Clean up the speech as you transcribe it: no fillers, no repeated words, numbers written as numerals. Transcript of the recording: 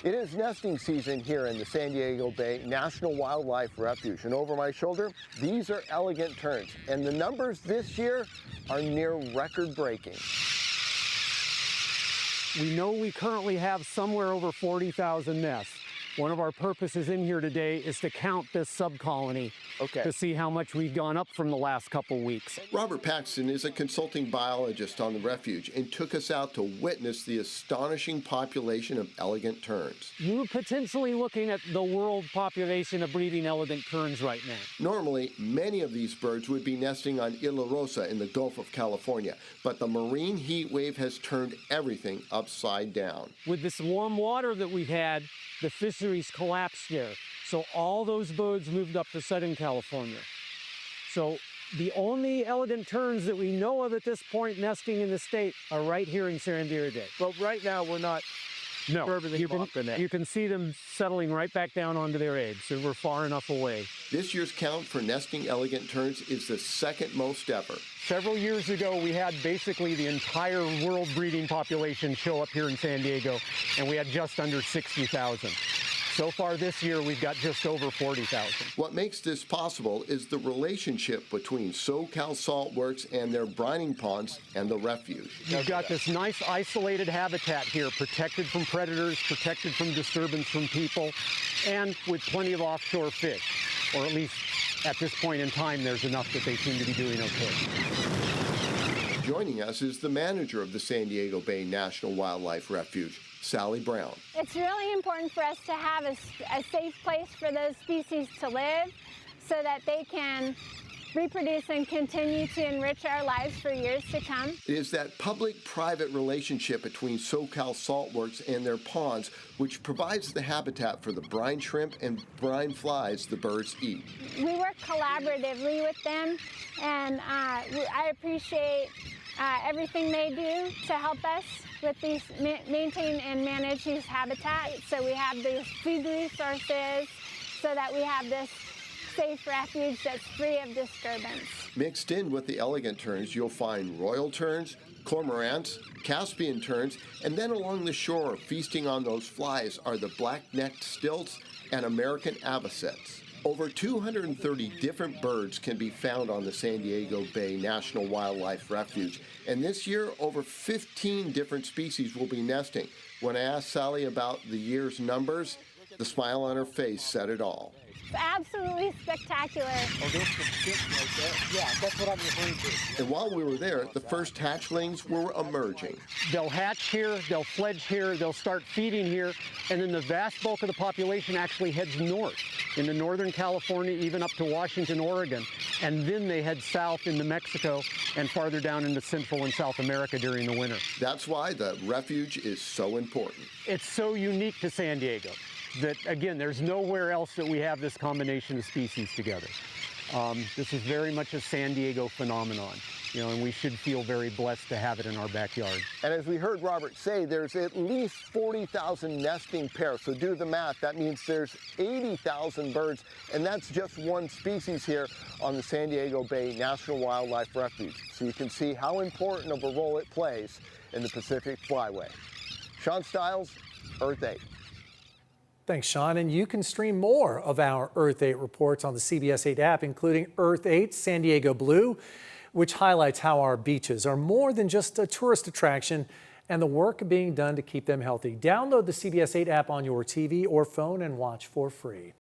It is nesting season here in the San Diego Bay National Wildlife Refuge. And over my shoulder, these are elegant terns. And the numbers this year are near record-breaking. We know we currently have somewhere over 40,000 nests. One of our purposes in here today is to count this subcolony to see how much we've gone up from the last couple weeks. Robert Paxton is a consulting biologist on the refuge and took us out to witness the astonishing population of elegant terns. You're potentially looking at the world population of breeding elegant terns right now. Normally, many of these birds would be nesting on Isla Rosa in the Gulf of California, but the marine heat wave has turned everything upside down. With this warm water that we've had, the fisheries collapsed there. So all those birds moved up to Southern California. So the only elegant terns that we know of at this point nesting in the state are right here in San Diego. But right now we're not. No, you can see them settling right back down onto their eggs, so we're far enough away. This year's count for nesting elegant terns is the second most ever. Several years ago, we had basically the entire world breeding population show up here in San Diego, and we had just under 60,000. So far this year, we've got just over 40,000. What makes this possible is the relationship between SoCal Saltworks and their brining ponds and the refuge. You've got this nice isolated habitat here, protected from predators, protected from disturbance from people, and with plenty of offshore fish. Or at least at this point in time, there's enough that they seem to be doing okay. Joining us is the manager of the San Diego Bay National Wildlife Refuge, Sally Brown. It's really important for us to have a safe place for those species to live so that they can reproduce and continue to enrich our lives for years to come. It is that public-private relationship between SoCal Saltworks and their ponds which provides the habitat for the brine shrimp and brine flies the birds eat. We work collaboratively with them, and I appreciate everything they do to help us with these, maintain and manage these habitats. So we have these food resources so that we have this safe refuge that's free of disturbance. Mixed in with the elegant terns, you'll find royal terns, cormorants, Caspian terns, and then along the shore feasting on those flies are the black-necked stilts and American avocets. Over 230 different birds can be found on the San Diego Bay National Wildlife Refuge, and this year over 15 different species will be nesting. When I asked Sally about the year's numbers, the smile on her face said it all. It's absolutely spectacular. Oh, there's some fish right there. Yeah, that's what I'm referring to. And while we were there, the first hatchlings were emerging. They'll hatch here, they'll fledge here, they'll start feeding here, and then the vast bulk of the population actually heads north into Northern California, even up to Washington, Oregon, and then they head south into Mexico and farther down into Central and South America during the winter. That's why the refuge is so important. It's so unique to San Diego that, again, there's nowhere else that we have this combination of species together. This is very much a San Diego phenomenon, and we should feel very blessed to have it in our backyard. And as we heard Robert say, there's at least 40,000 nesting pairs. So do the math. That means there's 80,000 birds, and that's just one species here on the San Diego Bay National Wildlife Refuge. So you can see how important of a role it plays in the Pacific Flyway. Sean Stiles, Earth 8. Thanks, Sean. And you can stream more of our Earth 8 reports on the CBS 8 app, including Earth 8 San Diego Blue, which highlights how our beaches are more than just a tourist attraction and the work being done to keep them healthy. Download the CBS 8 app on your TV or phone and watch for free.